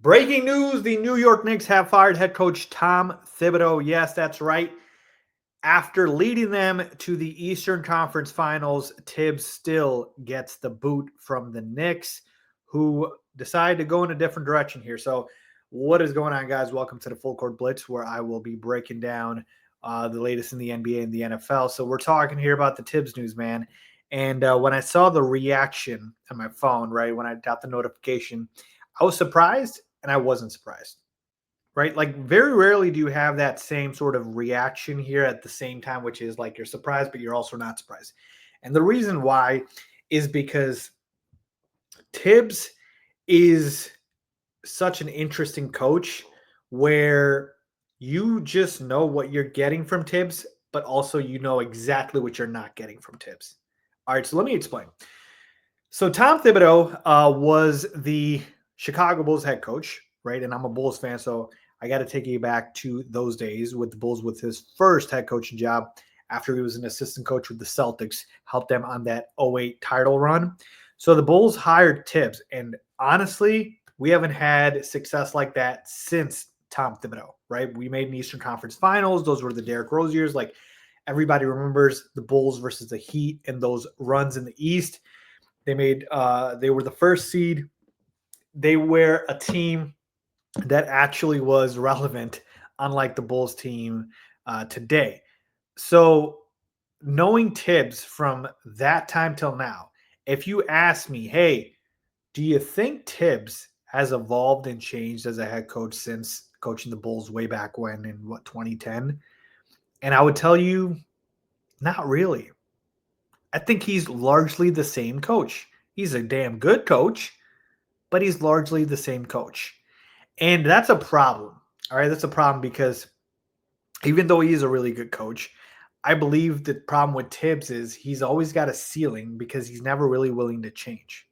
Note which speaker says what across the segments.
Speaker 1: Breaking news, the New York Knicks have fired head coach Tom Thibodeau. Yes, that's right. After leading them to the Eastern Conference Finals, Tibbs still gets the boot from the Knicks, who decided to go in a different direction here. So what is going on, guys? Welcome to the Full Court Blitz, where I will be breaking down the latest in the NBA and the NFL. So we're talking here about the Tibbs news, man. And when I saw the reaction on my phone, right, when I got the notification, I was surprised and I wasn't surprised, right? Like, very rarely do you have that same sort of reaction here at the same time, which is like you're surprised, but you're also not surprised. And the reason why is because Tibbs is such an interesting coach where you just know what you're getting from Tibbs, but also you know exactly what you're not getting from Tibbs. All right, so let me explain. So Tom Thibodeau was the Chicago Bulls head coach, right? And I'm a Bulls fan, so I got to take you back to those days with the Bulls with his first head coaching job after he was an assistant coach with the Celtics, helped them on that 08 title run. So the Bulls hired Tibbs, and honestly, we haven't had success like that since Tom Thibodeau, right? We made an Eastern Conference Finals. Those were the Derrick Rose years. Like, everybody remembers the Bulls versus the Heat and those runs in the East. They were the first seed. They were a team that actually was relevant, unlike the Bulls team today. So knowing Tibbs from that time till now, if you ask me, hey, do you think Tibbs has evolved and changed as a head coach since coaching the Bulls way back when in 2010? And I would tell you, not really. I think he's largely the same coach. He's a damn good coach, but he's largely the same coach. And that's a problem. All right, that's a problem because even though he is a really good coach, I believe the problem with Tibbs is he's always got a ceiling because he's never really willing to change.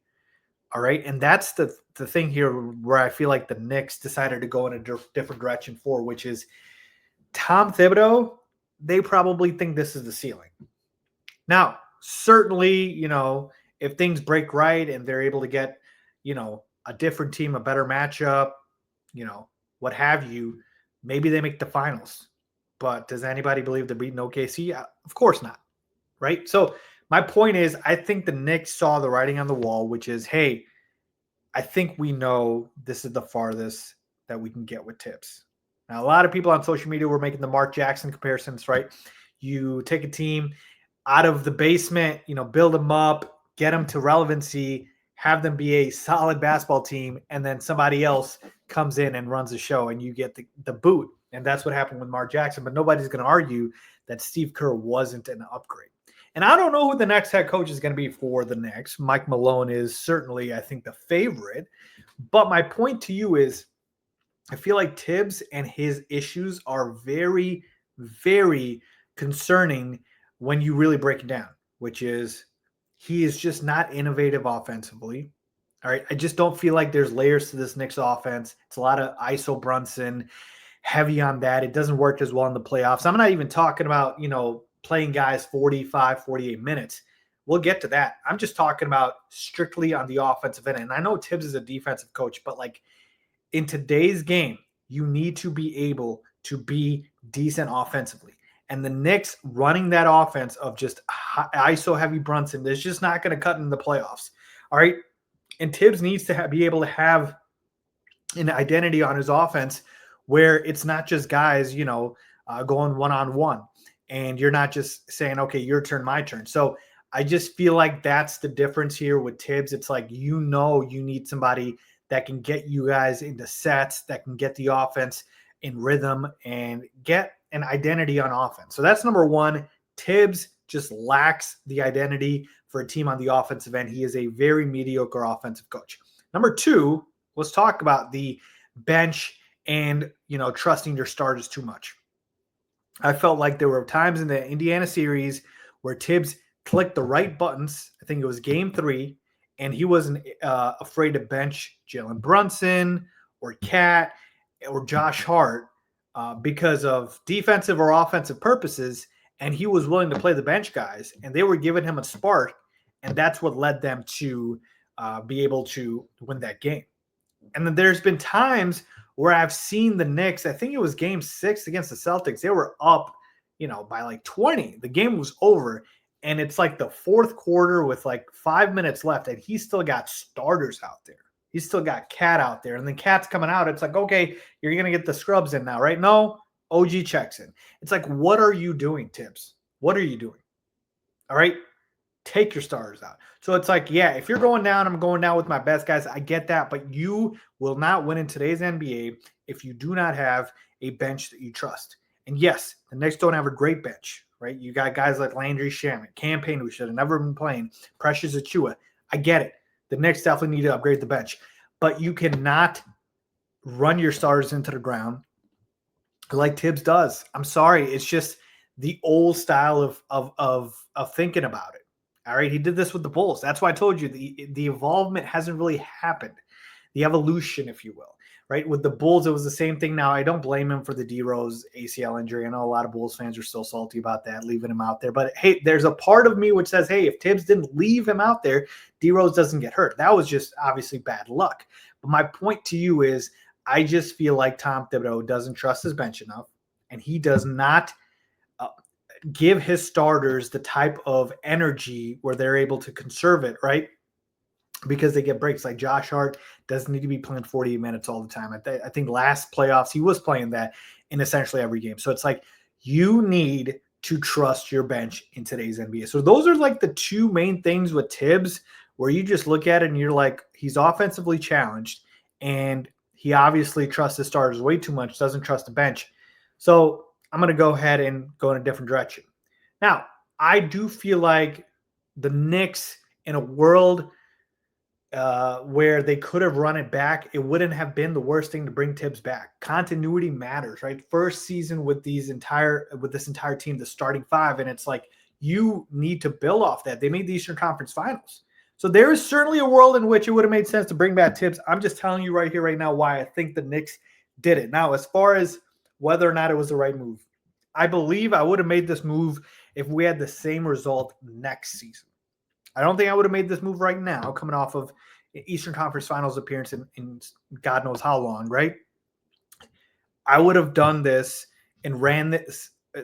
Speaker 1: All right, and that's the thing here where I feel like the Knicks decided to go in a different direction for, which is Tom Thibodeau. They probably think this is the ceiling. Now, certainly, if things break right and they're able to get, a different team, a better matchup, what have you, maybe they make the finals. But does anybody believe they're beating OKC? Of course not, right? So my point is, I think the Knicks saw the writing on the wall, which is, hey, I think we know this is the farthest that we can get with Tibbs. Now, a lot of people on social media were making the Mark Jackson comparisons, right? You take a team out of the basement, build them up, get them to relevancy, have them be a solid basketball team, and then somebody else comes in and runs the show and you get the boot. And that's what happened with Mark Jackson. But nobody's going to argue that Steve Kerr wasn't an upgrade. And I don't know who the next head coach is going to be for the Knicks. Mike Malone is certainly, I think, the favorite. But my point to you is, I feel like Tibbs and his issues are very, very concerning when you really break it down, which is he is just not innovative offensively. All right. I just don't feel like there's layers to this Knicks offense. It's a lot of ISO Brunson, heavy on that. It doesn't work as well in the playoffs. I'm not even talking about, playing guys 45, 48 minutes. We'll get to that. I'm just talking about strictly on the offensive end. And I know Tibbs is a defensive coach, but like in today's game, you need to be able to be decent offensively. And the Knicks running that offense of just ISO heavy Brunson, there's just not going to cut in the playoffs. All right. And Tibbs needs to be able to have an identity on his offense where it's not just guys, going one-on-one. And you're not just saying, okay, your turn, my turn. So I just feel like that's the difference here with Tibbs. It's like, you need somebody that can get you guys into sets, that can get the offense in rhythm and get an identity on offense. So that's number one. Tibbs just lacks the identity for a team on the offensive end. He is a very mediocre offensive coach. Number two, let's talk about the bench and, trusting your starters too much. I felt like there were times in the Indiana series where Tibbs clicked the right buttons. I think it was game 3, and he wasn't afraid to bench Jalen Brunson or Cat or Josh Hart because of defensive or offensive purposes, and he was willing to play the bench guys, and they were giving him a spark, and that's what led them to be able to win that game. And then there's been times where I've seen the Knicks, I think it was game 6 against the Celtics, they were up, by like 20. The game was over. And it's like the fourth quarter with like 5 minutes left, and he's still got starters out there. He's still got Cat out there. And then Cat's coming out. It's like, okay, you're going to get the scrubs in now, right? No, OG checks in. It's like, what are you doing, Tibbs? What are you doing? All right. Take your starters out. So it's like, yeah, if you're going down, I'm going down with my best guys. I get that, but you will not win in today's NBA if you do not have a bench that you trust. And yes, the Knicks don't have a great bench, right? You got guys like Landry Shamet, Campaign, who should have never been playing, Precious Achua. I get it. The Knicks definitely need to upgrade the bench, but you cannot run your starters into the ground like Tibbs does. I'm sorry. It's just the old style of thinking about it. All right. He did this with the Bulls. That's why I told you the involvement hasn't really happened. The evolution, if you will, right? With the Bulls, it was the same thing. Now, I don't blame him for the D-Rose ACL injury. I know a lot of Bulls fans are still salty about that, leaving him out there. But hey, there's a part of me which says, hey, if Tibbs didn't leave him out there, D-Rose doesn't get hurt. That was just obviously bad luck. But my point to you is, I just feel like Tom Thibodeau doesn't trust his bench enough, and he does not give his starters the type of energy where they're able to conserve it, right? Because they get breaks. Like Josh Hart doesn't need to be playing 40 minutes all the time. I think last playoffs, he was playing that in essentially every game. So it's like, you need to trust your bench in today's NBA. So those are like the two main things with Tibbs, where you just look at it and you're like, he's offensively challenged, and he obviously trusts his starters way too much, doesn't trust the bench. So I'm going to go ahead and go in a different direction. Now, I do feel like the Knicks, in a world where they could have run it back, it wouldn't have been the worst thing to bring Tibbs back. Continuity matters, right? First season with this entire team, the starting five, and it's like, you need to build off that. They made the Eastern Conference Finals. So there is certainly a world in which it would have made sense to bring back Tibbs. I'm just telling you right here, right now, why I think the Knicks did it. Now, as far as whether or not it was the right move, I believe I would have made this move if we had the same result next season. I don't think I would have made this move right now, coming off of Eastern Conference Finals appearance in God knows how long, right? I would have done this and ran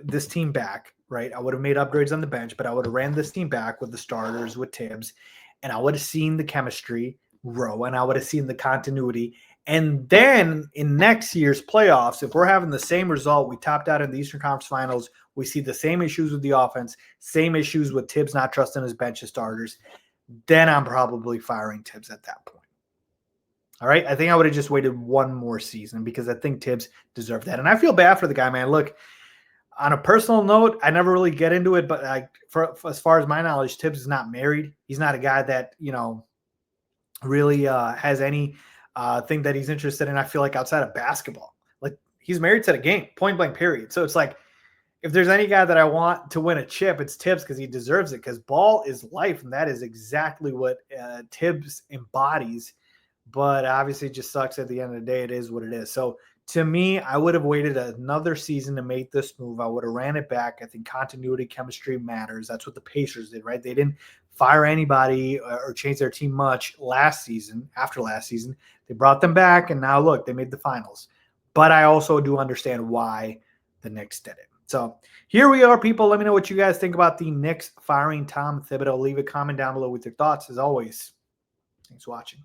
Speaker 1: this team back, right? I would have made upgrades on the bench, but I would have ran this team back with the starters, with Tibbs, and I would have seen the chemistry grow, and I would have seen the continuity. And then in next year's playoffs, if we're having the same result, we topped out in the Eastern Conference Finals, we see the same issues with the offense, same issues with Tibbs not trusting his bench of starters, then I'm probably firing Tibbs at that point. All right. I think I would have just waited one more season, because I think Tibbs deserved that. And I feel bad for the guy, man. Look, on a personal note, I never really get into it, but for as far as my knowledge, Tibbs is not married. He's not a guy that, really has any thing that he's interested in, I feel like, outside of basketball. Like, he's married to the game, point blank, period. So it's like, if there's any guy that I want to win a chip, it's Tibbs, because he deserves it, because ball is life, and that is exactly what Tibbs embodies. But obviously it just sucks at the end of the day. It is what it is. So to me, I would have waited another season to make this move. I would have ran it back. I think continuity, chemistry matters. That's what the Pacers did, right? They didn't fire anybody or change their team much last season. After last season, they brought them back, and now look, they made the finals. But I also do understand why the Knicks did it. So here we are, people. Let me know what you guys think about the Knicks firing Tom Thibodeau. Leave a comment down below with your thoughts. As always, thanks for watching.